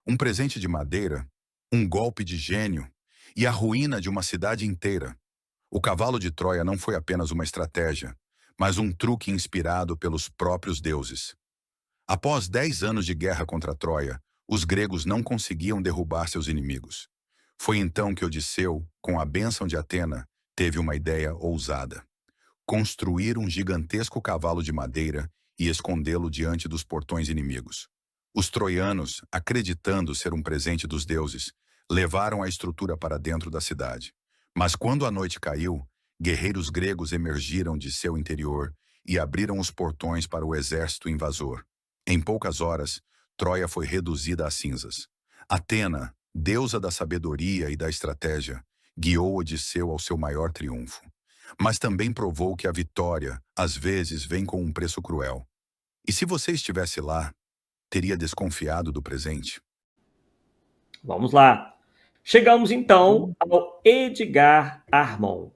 Um presente de madeira, um golpe de gênio e a ruína de uma cidade inteira. O cavalo de Troia não foi apenas uma estratégia, mas um truque inspirado pelos próprios deuses. Após 10 anos de guerra contra Troia, os gregos não conseguiam derrubar seus inimigos. Foi então que Odisseu, com a bênção de Atena, teve uma ideia ousada: construir um gigantesco cavalo de madeira e escondê-lo diante dos portões inimigos. Os troianos, acreditando ser um presente dos deuses, levaram a estrutura para dentro da cidade. Mas quando a noite caiu, guerreiros gregos emergiram de seu interior e abriram os portões para o exército invasor. Em poucas horas, Troia foi reduzida a cinzas. Atena, deusa da sabedoria e da estratégia, guiou Odisseu ao seu maior triunfo. Mas também provou que a vitória, às vezes, vem com um preço cruel. E se você estivesse lá, teria desconfiado do presente? Vamos lá. Chegamos então ao Edgar Armand.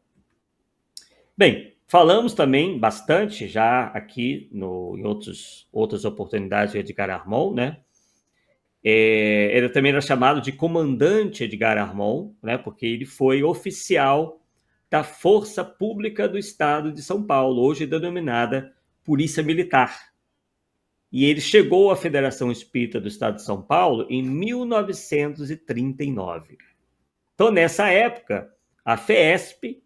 Bem, falamos também bastante já aqui em outras oportunidades de Edgar Armand, né? Ele também era chamado de Comandante Edgar Armand, né? Porque ele foi oficial da Força Pública do Estado de São Paulo, hoje denominada Polícia Militar. E ele chegou à Federação Espírita do Estado de São Paulo em 1939. Então, nessa época, a FESP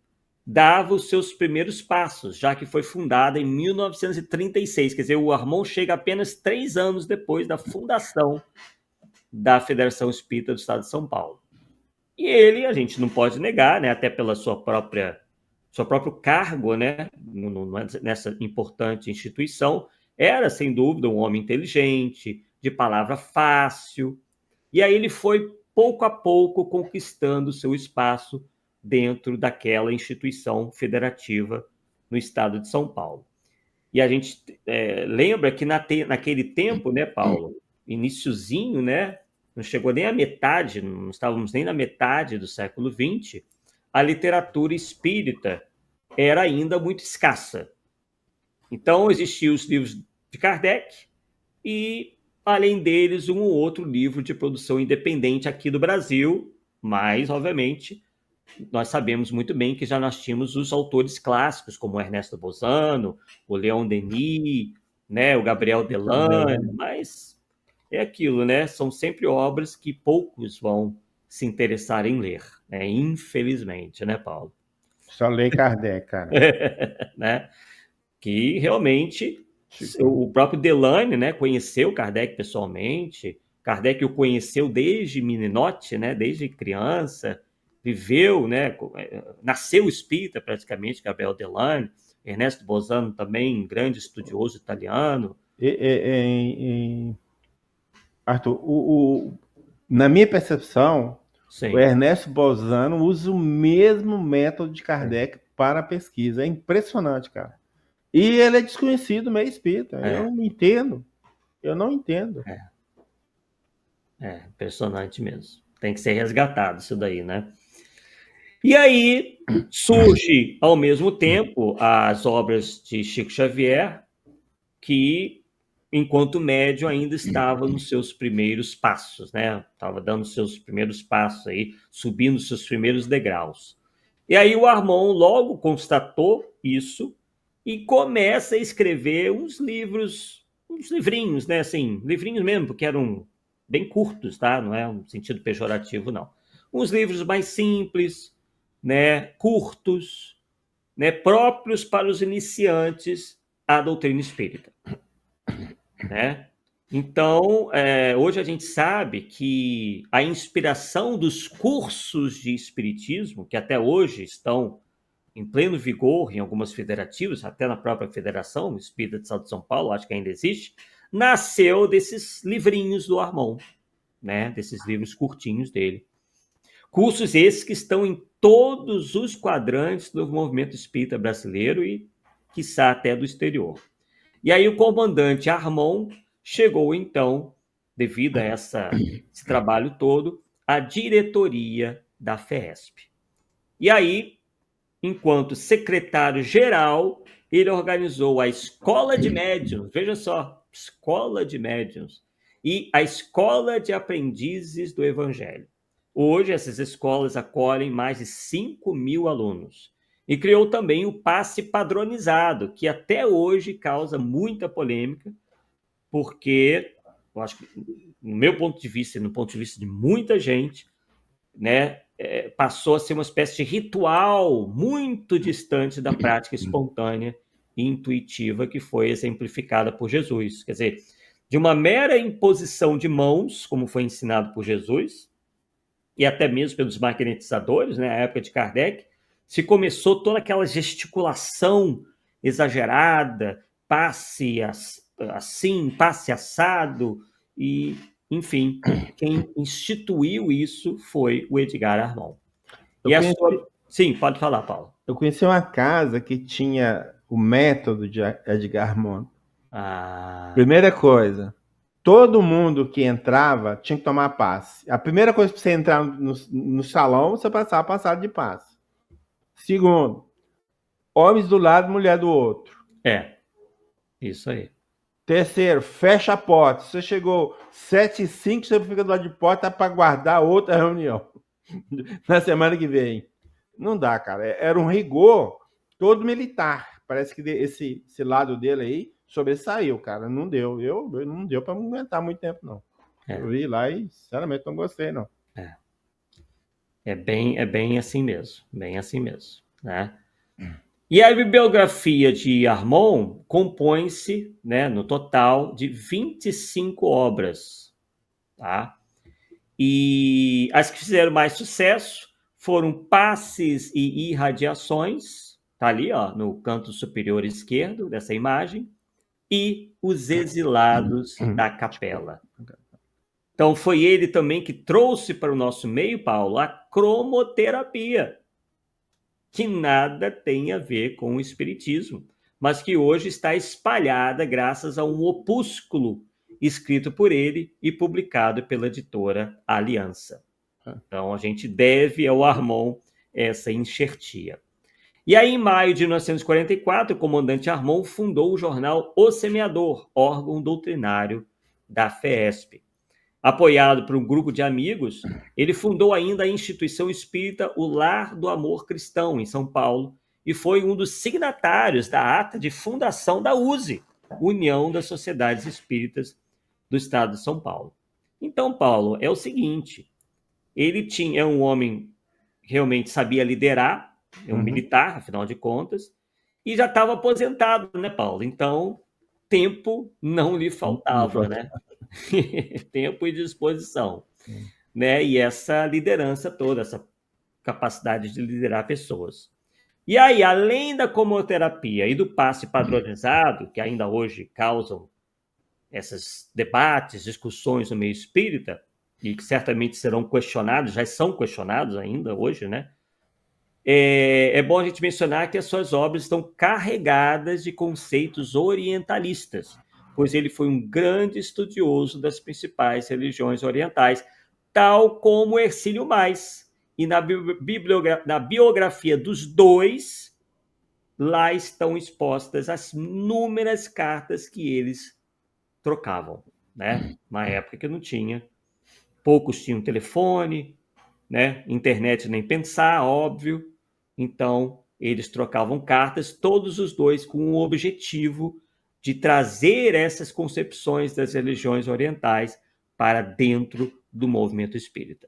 dava os seus primeiros passos, já que foi fundada em 1936. Quer dizer, o Armand chega apenas 3 anos depois da fundação da Federação Espírita do Estado de São Paulo. E ele, a gente não pode negar, né, até pela seu próprio cargo, né, nessa importante instituição, era, sem dúvida, um homem inteligente, de palavra fácil, e aí ele foi, pouco a pouco, conquistando seu espaço dentro daquela instituição federativa no estado de São Paulo. E a gente lembra que naquele tempo, né, Paulo, iniciozinho, né, não chegou nem à metade, não estávamos nem na metade do século XX, a literatura espírita era ainda muito escassa. Então, existiam os livros de Kardec e, além deles, um ou outro livro de produção independente aqui do Brasil, mas, obviamente, nós sabemos muito bem que já nós tínhamos os autores clássicos, como o Ernesto Bozano, o Leon Denis, né, o Gabriel Delane, mas é aquilo, né? São sempre obras que poucos vão se interessar em ler, né? Infelizmente, né, Paulo? Só lei Kardec, cara. Né? Que realmente o próprio Delane, né, conheceu Kardec pessoalmente. Kardec o conheceu desde meninote, né, desde criança, viveu, né, nasceu espírita praticamente, Gabriel Delane. Ernesto Bozano também, grande estudioso italiano. Arthur, na minha percepção, Sim. o Ernesto Bozano usa o mesmo método de Kardec para a pesquisa. É impressionante, cara. E ele é desconhecido meio espírita. Eu não entendo. Eu não entendo. Impressionante mesmo. Tem que ser resgatado isso daí, né? E aí surge, ao mesmo tempo, as obras de Chico Xavier, que, enquanto médium, ainda estava nos seus primeiros passos, né? Estava dando seus primeiros passos aí, subindo seus primeiros degraus. E aí o Armand logo constatou isso e começa a escrever uns livrinhos, né? Assim, livrinhos mesmo, porque eram bem curtos, tá? Não é um sentido pejorativo, não. Uns livros mais simples, né? Curtos, né? Próprios para os iniciantes à doutrina espírita, né? Então, hoje a gente sabe que a inspiração dos cursos de espiritismo, que até hoje estão em pleno vigor em algumas federativas, até na própria Federação Espírita de São Paulo, acho que ainda existe, nasceu desses livrinhos do Armand, né? Desses livros curtinhos dele. Cursos esses que estão em todos os quadrantes do movimento espírita brasileiro e, quiçá, até do exterior. E aí o comandante Armand chegou, então, devido a esse trabalho todo, à diretoria da FESP. E aí, enquanto secretário-geral, ele organizou a Escola de Médiuns, veja só, Escola de Médiuns, e a Escola de Aprendizes do Evangelho. Hoje, essas escolas acolhem mais de 5.000 alunos. E criou também o passe padronizado, que até hoje causa muita polêmica, porque, eu acho que, no meu ponto de vista e no ponto de vista de muita gente, né, passou a ser uma espécie de ritual muito distante da prática espontânea e intuitiva que foi exemplificada por Jesus. Quer dizer, de uma mera imposição de mãos, como foi ensinado por Jesus, e até mesmo pelos magnetizadores, né, na época de Kardec, se começou toda aquela gesticulação exagerada, passe assim, passe assado, e, enfim, quem instituiu isso foi o Edgar Armand. Sim, pode falar, Paulo. Eu conheci uma casa que tinha o método de Edgar Armand. Primeira coisa, todo mundo que entrava tinha que tomar passe. A primeira coisa para você entrar no salão, você passava passado de passe. Segundo, homens do lado, mulher do outro. Isso aí. Terceiro, fecha a porta. Se você chegou 7h05, você fica do lado de porta para guardar outra reunião na semana que vem. Não dá, cara. Era um rigor todo militar. Parece que esse lado dele aí sobressaiu, cara. Não deu. Não deu para aguentar muito tempo, não. Eu vi lá e, sinceramente, não gostei, não. É bem assim mesmo. Bem assim mesmo, né? E a bibliografia de Armand compõe-se, né, no total, de 25 obras. Tá? E as que fizeram mais sucesso foram Passes e Irradiações, tá ali, ó, no canto superior esquerdo dessa imagem, e Os Exilados da Capela. Então, foi ele também que trouxe para o nosso meio, Paulo, a cromoterapia, que nada tem a ver com o espiritismo, mas que hoje está espalhada graças a um opúsculo escrito por ele e publicado pela editora Aliança. Então, a gente deve ao Armand essa enxertia. E aí, em maio de 1944, o comandante Armand fundou o jornal O Semeador, órgão doutrinário da FESP. Apoiado por um grupo de amigos, ele fundou ainda a instituição espírita O Lar do Amor Cristão, em São Paulo, e foi um dos signatários da ata de fundação da USE, União das Sociedades Espíritas do Estado de São Paulo. Então, Paulo, é o seguinte, ele é um homem que realmente sabia liderar, é um militar, afinal de contas, e já estava aposentado, né, Paulo? Então, tempo não lhe faltava, né? Tempo e disposição, né? E essa liderança toda, essa capacidade de liderar pessoas. E aí, além da cromoterapia e do passe padronizado, que ainda hoje causam esses debates, discussões no meio espírita, e que certamente serão questionados, já são questionados ainda hoje, né? É bom a gente mencionar que as suas obras estão carregadas de conceitos orientalistas, pois ele foi um grande estudioso das principais religiões orientais, tal como Hercílio Mais. E na biografia dos dois, lá estão expostas as inúmeras cartas que eles trocavam, né? Na época que não tinha. Poucos tinham telefone, né? Internet nem pensar, óbvio. Então, eles trocavam cartas, todos os dois com o objetivo de trazer essas concepções das religiões orientais para dentro do movimento espírita.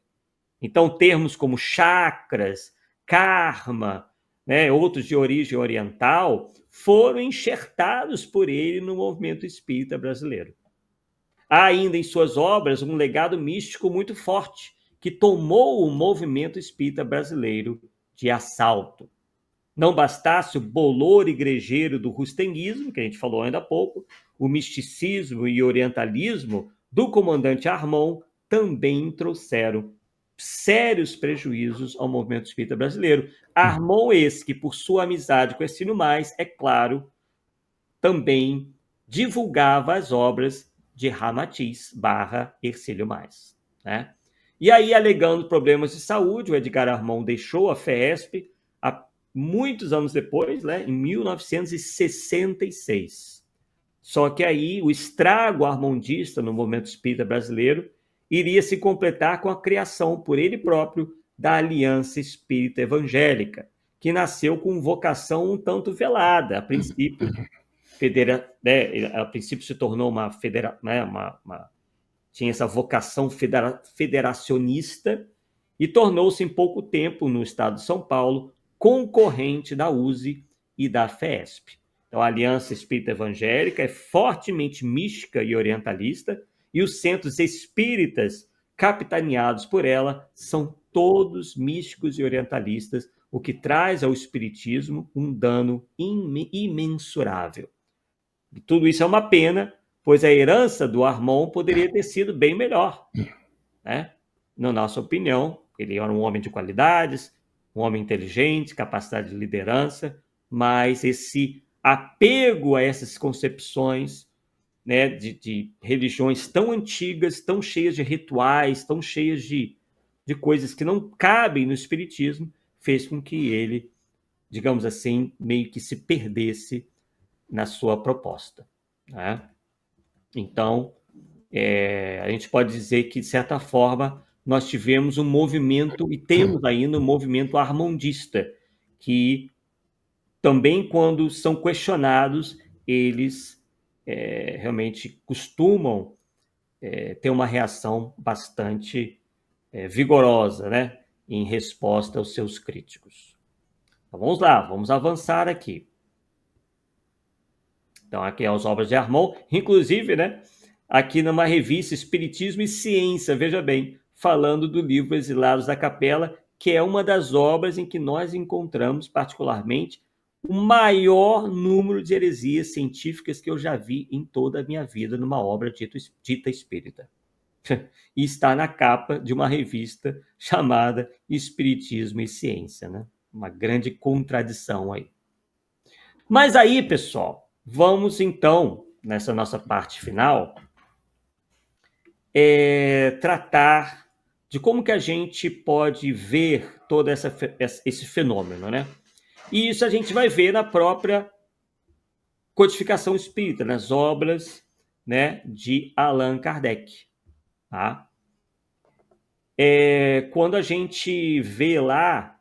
Então, termos como chakras, karma, né, outros de origem oriental, foram enxertados por ele no movimento espírita brasileiro. Há ainda em suas obras um legado místico muito forte, que tomou o movimento espírita brasileiro de assalto. Não bastasse o bolor igrejeiro do rustenguismo, que a gente falou ainda há pouco, o misticismo e orientalismo do comandante Armand também trouxeram sérios prejuízos ao movimento espírita brasileiro. Armand esse que, por sua amizade com Hercílio Mais, é claro, também divulgava as obras de Ramatiz / Hercílio Mais, né? E aí, alegando problemas de saúde, o Edgar Armand deixou a FESP muitos anos depois, né, em 1966. Só que aí o estrago armondista no movimento espírita brasileiro iria se completar com a criação por ele próprio da Aliança Espírita Evangélica, que nasceu com vocação um tanto velada. A princípio, a princípio se tornou uma tinha essa vocação federacionista e tornou-se em pouco tempo, no estado de São Paulo, concorrente da USE e da FESP. Então, a Aliança Espírita Evangélica é fortemente mística e orientalista, e os centros espíritas capitaneados por ela são todos místicos e orientalistas, o que traz ao espiritismo um dano imensurável. E tudo isso é uma pena, pois a herança do Armon poderia ter sido bem melhor, né? Na nossa opinião, ele era um homem de qualidades, um homem inteligente, capacidade de liderança, mas esse apego a essas concepções, né, de religiões tão antigas, tão cheias de rituais, tão cheias de coisas que não cabem no espiritismo, fez com que ele, digamos assim, meio que se perdesse na sua proposta, né? Então, a gente pode dizer que, de certa forma, nós tivemos um movimento, e temos ainda um movimento armondista, que também, quando são questionados, eles realmente costumam ter uma reação bastante vigorosa, né, em resposta aos seus críticos. Então, vamos lá, vamos avançar aqui. Então, aqui é as obras de Armon, inclusive, né, aqui numa revista Espiritismo e Ciência, veja bem, falando do livro Exilados da Capela, que é uma das obras em que nós encontramos, particularmente, o maior número de heresias científicas que eu já vi em toda a minha vida numa obra dita espírita. E está na capa de uma revista chamada Espiritismo e Ciência, né? Uma grande contradição aí. Mas aí, pessoal, vamos então, nessa nossa parte final, tratar de como que a gente pode ver todo esse fenômeno, né? E isso a gente vai ver na própria codificação espírita, nas obras, né, de Allan Kardec. Tá? Quando a gente vê lá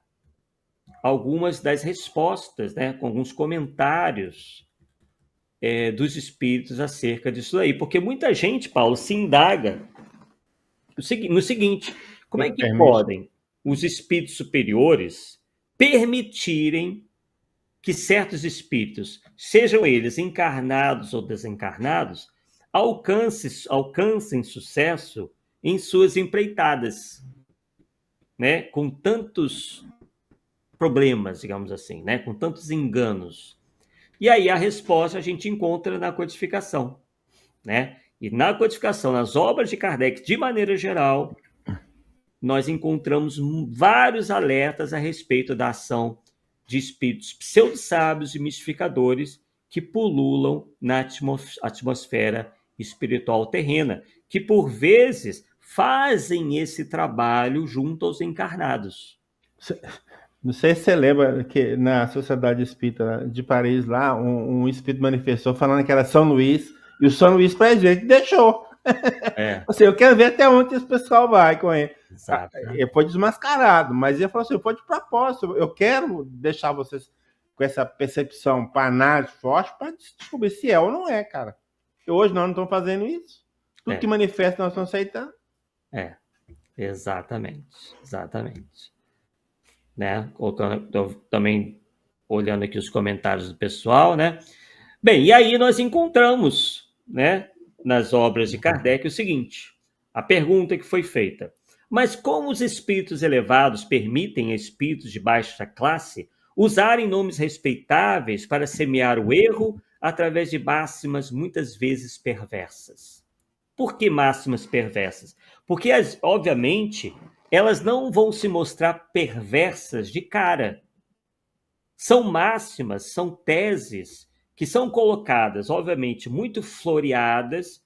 algumas das respostas, né, com alguns comentários dos espíritos acerca disso aí, porque muita gente, Paulo, se indaga no seguinte: como é que podem os espíritos superiores permitirem que certos espíritos, sejam eles encarnados ou desencarnados, alcancem sucesso em suas empreitadas, né? Com tantos problemas, digamos assim, né? Com tantos enganos. E aí a resposta a gente encontra na codificação, né? E na codificação, nas obras de Kardec, de maneira geral, nós encontramos vários alertas a respeito da ação de espíritos pseudo-sábios e mistificadores que pululam na atmosfera espiritual terrena, que por vezes fazem esse trabalho junto aos encarnados. Não sei se você lembra que na Sociedade Espírita de Paris, lá, um espírito manifestou falando que era São Luís, e o São Luís pra gente deixou. Assim, eu quero ver até onde esse pessoal vai com ele. Exato, né? Ele foi desmascarado, mas ele falou assim: foi de propósito, eu quero deixar vocês com essa percepção para análise forte para descobrir se é ou não é, cara. E hoje nós não estamos fazendo isso. Tudo que manifesta nós estamos aceitando. Exatamente. Né? Também olhando aqui os comentários do pessoal, né? Bem, e aí nós encontramos, né, nas obras de Kardec o seguinte: a pergunta que foi feita: mas como os espíritos elevados permitem a espíritos de baixa classe usarem nomes respeitáveis para semear o erro através de máximas muitas vezes perversas? Por que máximas perversas? Porque, obviamente, elas não vão se mostrar perversas de cara. São máximas, são teses que são colocadas, obviamente, muito floreadas,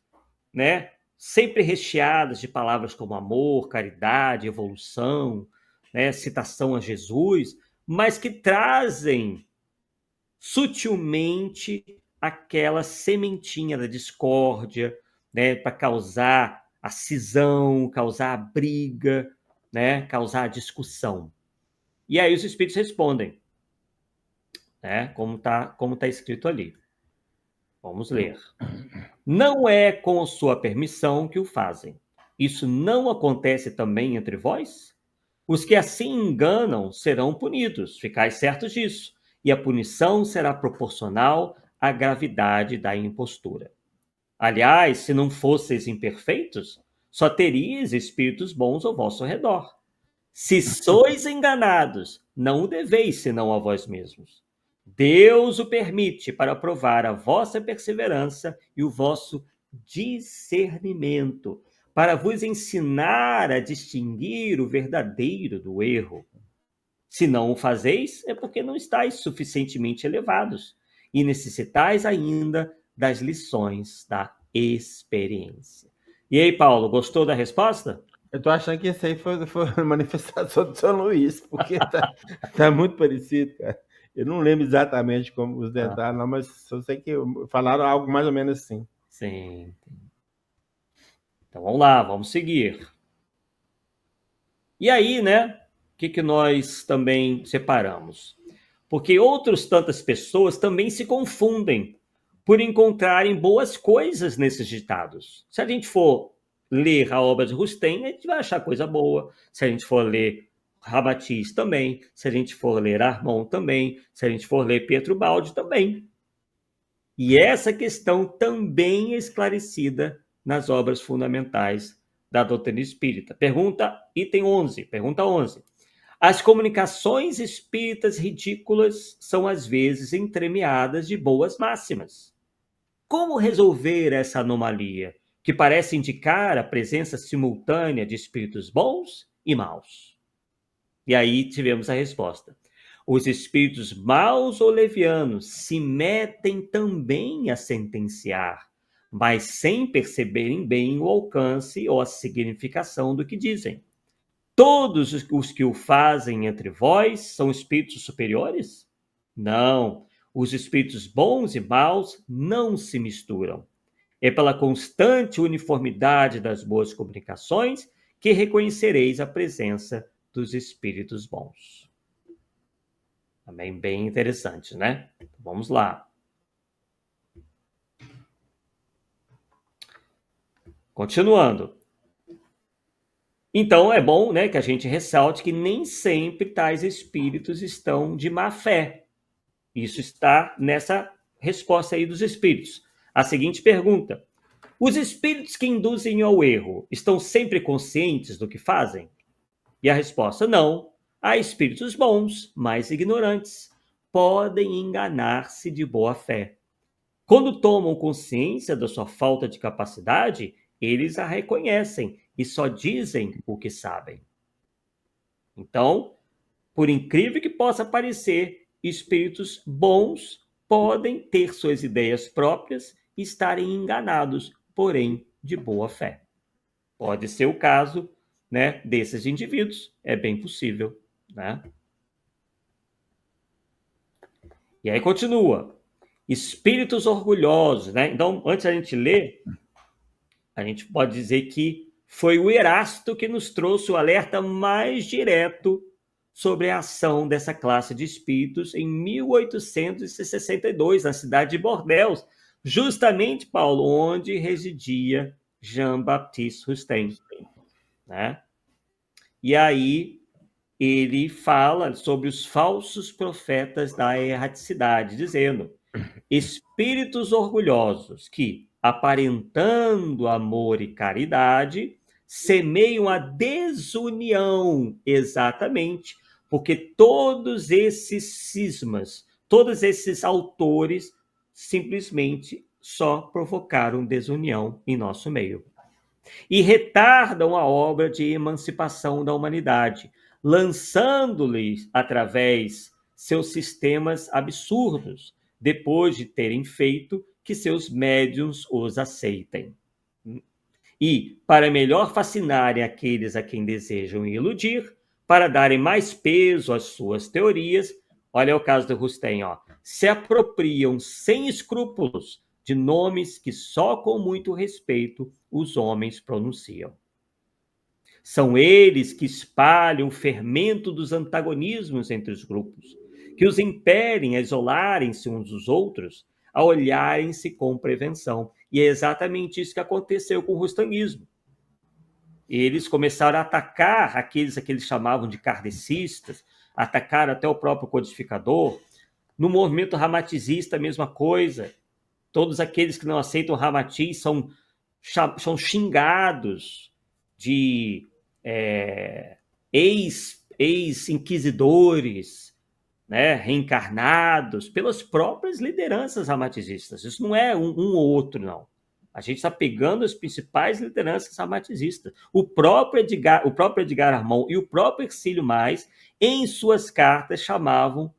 né? Sempre recheadas de palavras como amor, caridade, evolução, né? Citação a Jesus, mas que trazem sutilmente aquela sementinha da discórdia, né, para causar a cisão, causar a briga, né, causar a discussão. E aí os espíritos respondem, né, como tá escrito ali. Vamos ler. Não é com sua permissão que o fazem. Isso não acontece também entre vós? Os que assim enganam serão punidos, ficais certos disso, e a punição será proporcional à gravidade da impostura. Aliás, se não fosseis imperfeitos, só teríeis espíritos bons ao vosso redor. Se sois enganados, não o deveis senão a vós mesmos. Deus o permite para provar a vossa perseverança e o vosso discernimento, para vos ensinar a distinguir o verdadeiro do erro. Se não o fazeis, é porque não estáis suficientemente elevados e necessitais ainda das lições da experiência. E aí, Paulo, gostou da resposta? Eu tô achando que isso aí foi uma manifestação do São Luís, porque tá muito parecido, cara. Eu não lembro exatamente como os detalhes, não, mas só sei que falaram algo mais ou menos assim. Sim. Então vamos lá, vamos seguir. E aí, né? O que nós também separamos? Porque outras tantas pessoas também se confundem por encontrarem boas coisas nesses ditados. Se a gente for ler a obra de Rustem, a gente vai achar coisa boa. Se a gente for ler Ramatiz também, se a gente for ler Armond também, se a gente for ler Pietro Baldi também. E essa questão também é esclarecida nas obras fundamentais da doutrina espírita. Item 11, pergunta 11. As comunicações espíritas ridículas são às vezes entremeadas de boas máximas. Como resolver essa anomalia, que parece indicar a presença simultânea de espíritos bons e maus? E aí tivemos a resposta. Os espíritos maus ou levianos se metem também a sentenciar, mas sem perceberem bem o alcance ou a significação do que dizem. Todos os que o fazem entre vós são espíritos superiores? Não, os espíritos bons e maus não se misturam. É pela constante uniformidade das boas comunicações que reconhecereis a presença dos espíritos bons. Também bem interessante, né? Vamos lá. Continuando. Então, é bom, né, que a gente ressalte que nem sempre tais espíritos estão de má fé. Isso está nessa resposta aí dos espíritos. A seguinte pergunta: os espíritos que induzem ao erro estão sempre conscientes do que fazem? E a resposta: não. Há espíritos bons, mas ignorantes. Podem enganar-se de boa fé. Quando tomam consciência da sua falta de capacidade, eles a reconhecem e só dizem o que sabem. Então, por incrível que possa parecer, espíritos bons podem ter suas ideias próprias e estarem enganados, porém de boa fé. Pode ser o caso, né, desses indivíduos, é bem possível, né? E aí continua. Espíritos orgulhosos, né? Então, antes da gente ler, a gente pode dizer que foi o Erasto que nos trouxe o alerta mais direto sobre a ação dessa classe de espíritos em 1862, na cidade de Bordeaux, justamente, Paulo, onde residia Jean-Baptiste Rustem, né? E aí ele fala sobre os falsos profetas da erraticidade, dizendo: espíritos orgulhosos que, aparentando amor e caridade, semeiam a desunião, exatamente, porque todos esses cismas, todos esses autores, simplesmente só provocaram desunião em nosso meio. E retardam a obra de emancipação da humanidade, lançando-lhes, através seus sistemas absurdos, depois de terem feito que seus médiuns os aceitem. E, para melhor fascinarem aqueles a quem desejam iludir, para darem mais peso às suas teorias, olha o caso do Rustem, ó, se apropriam sem escrúpulos de nomes que só com muito respeito os homens pronunciam. São eles que espalham o fermento dos antagonismos entre os grupos, que os impelem a isolarem-se uns dos outros, a olharem-se com prevenção. E é exatamente isso que aconteceu com o rustanguismo. Eles começaram a atacar aqueles que eles chamavam de kardecistas, atacaram até o próprio codificador. No movimento ramatizista, a mesma coisa. Todos aqueles que não aceitam o ramatiz são xingados de ex-inquisidores, né, reencarnados pelas próprias lideranças ramatizistas. Isso não é um ou outro, não. A gente está pegando as principais lideranças ramatizistas. O próprio Edgar Armand e o próprio Hercílio Mais, em suas cartas, chamavam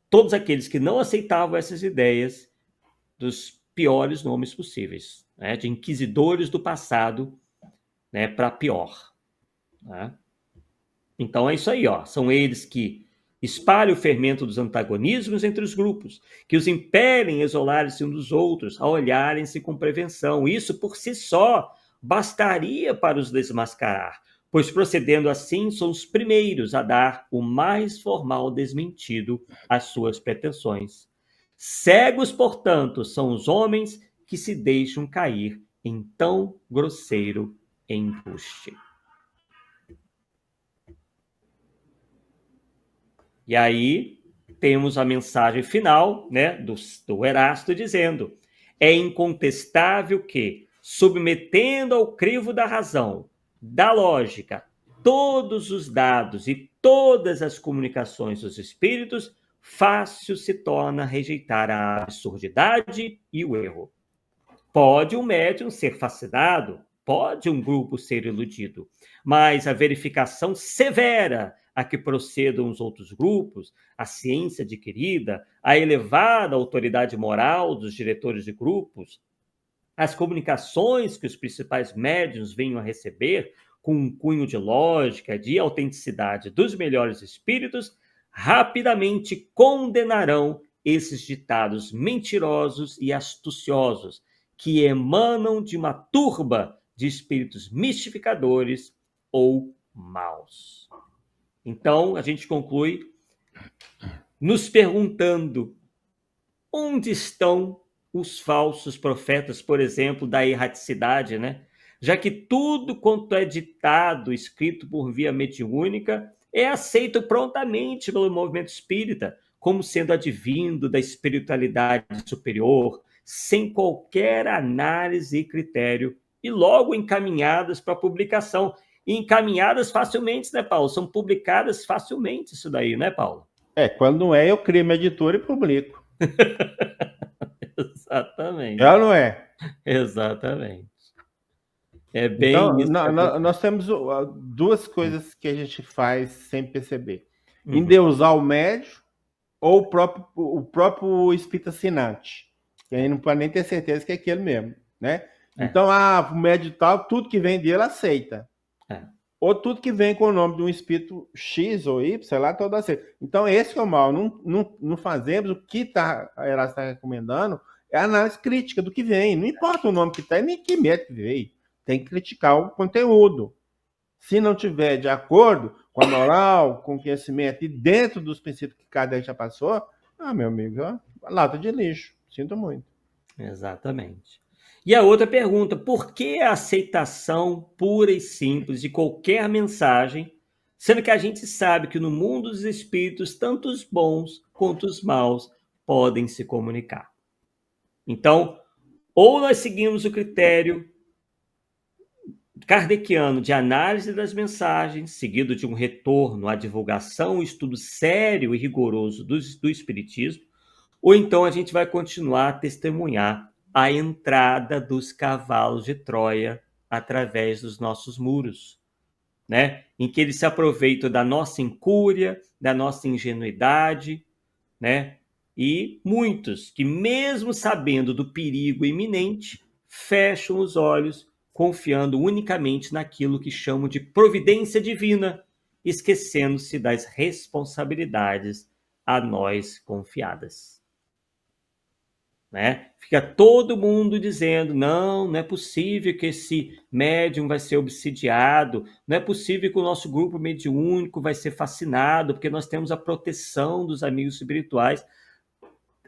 todos aqueles que não aceitavam essas ideias dos piores nomes possíveis, né, de inquisidores do passado, né, para pior. Né? Então é isso aí, ó. São eles que espalham o fermento dos antagonismos entre os grupos, que os impelem a isolarem-se uns dos outros, a olharem-se com prevenção. Isso por si só bastaria para os desmascarar, pois procedendo assim são os primeiros a dar o mais formal desmentido às suas pretensões. Cegos, portanto, são os homens que se deixam cair em tão grosseiro embuste. E aí temos a mensagem final, né, do Erasto dizendo: é incontestável que, submetendo ao crivo da razão, da lógica, todos os dados e todas as comunicações dos espíritos, fácil se torna rejeitar a absurdidade e o erro. Pode um médium ser fascinado, pode um grupo ser iludido, mas a verificação severa a que procedam os outros grupos, a ciência adquirida, a elevada autoridade moral dos diretores de grupos, as comunicações que os principais médiuns venham a receber, com um cunho de lógica, de autenticidade dos melhores espíritos, rapidamente condenarão esses ditados mentirosos e astuciosos, que emanam de uma turba de espíritos mistificadores ou maus. Então, a gente conclui nos perguntando onde estão os falsos profetas, por exemplo, da erraticidade, né? Já que tudo quanto é ditado, escrito por via mediúnica, é aceito prontamente pelo movimento espírita, como sendo advindo da espiritualidade superior, sem qualquer análise e critério, e logo encaminhadas para publicação. E encaminhadas facilmente, né, Paulo? São publicadas facilmente isso daí, né, Paulo? Quando não é, eu crio minha editora e publico. Exatamente. Já não é? Exatamente. É bem então, isso. Nós temos duas coisas que a gente faz sem perceber. Endeusar o médium ou o próprio espírito assinante. Que aí não pode nem ter certeza que é aquele mesmo, né? Então, o médium tal, tudo que vem dele aceita. Ou tudo que vem com o nome de um espírito X ou Y, sei lá, todo aceita. Então, esse é o mal. Não fazemos o que a Erasto está recomendando, é a análise crítica do que vem. Não importa o nome que está, nem que médico que veio. Tem que criticar o conteúdo. Se não tiver de acordo com a moral, com o conhecimento e dentro dos princípios que Kardec já passou, meu amigo, lata de lixo. Sinto muito. Exatamente. E a outra pergunta: por que a aceitação pura e simples de qualquer mensagem, sendo que a gente sabe que no mundo dos espíritos, tanto os bons quanto os maus podem se comunicar? Então, ou nós seguimos o critério kardeciano de análise das mensagens, seguido de um retorno à divulgação e estudo sério e rigoroso do espiritismo, ou então a gente vai continuar a testemunhar a entrada dos cavalos de Troia através dos nossos muros, né? Em que eles se aproveitam da nossa incúria, da nossa ingenuidade, né? E muitos que, mesmo sabendo do perigo iminente, fecham os olhos, confiando unicamente naquilo que chamam de providência divina, esquecendo-se das responsabilidades a nós confiadas. Né? Fica todo mundo dizendo, não é possível que esse médium vai ser obsidiado, não é possível que o nosso grupo mediúnico vai ser fascinado, porque nós temos a proteção dos amigos espirituais.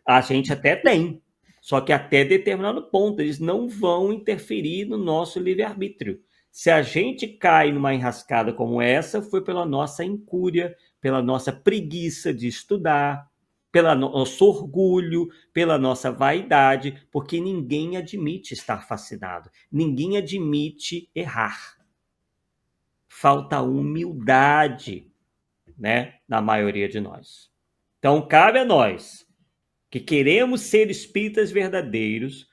A gente até tem, só que até determinado ponto, eles não vão interferir no nosso livre-arbítrio. Se a gente cai numa enrascada como essa, foi pela nossa incúria, pela nossa preguiça de estudar, pelo nosso orgulho, pela nossa vaidade, porque ninguém admite estar fascinado, ninguém admite errar. Falta humildade, né, na maioria de nós. Então, cabe a nós, que queremos ser espíritas verdadeiros,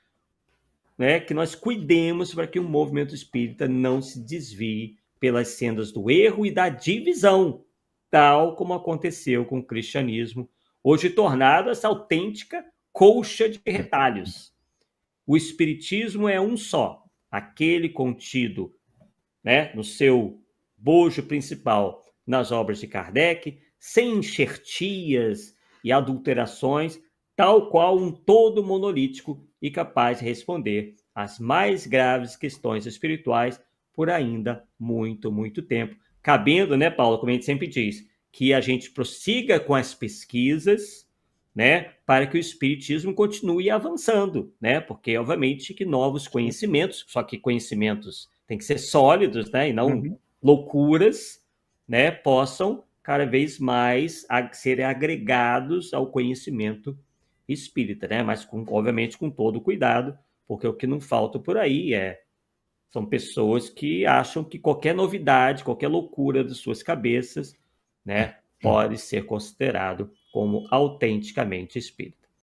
né, que nós cuidemos para que o movimento espírita não se desvie pelas sendas do erro e da divisão, tal como aconteceu com o cristianismo, hoje tornado essa autêntica colcha de retalhos. O espiritismo é um só, aquele contido, né, no seu bojo principal nas obras de Kardec, sem enxertias e adulterações, tal qual um todo monolítico e capaz de responder às mais graves questões espirituais por ainda muito, muito tempo. Cabendo, né, Paulo, como a gente sempre diz, que a gente prossiga com as pesquisas, né, para que o espiritismo continue avançando, né, porque obviamente que novos conhecimentos, só que conhecimentos têm que ser sólidos, né, e não loucuras, né, possam cada vez mais serem agregados ao conhecimento espírita, né, mas obviamente com todo cuidado, porque o que não falta por aí são pessoas que acham que qualquer novidade, qualquer loucura das suas cabeças, né, pode ser considerado como autenticamente espírita.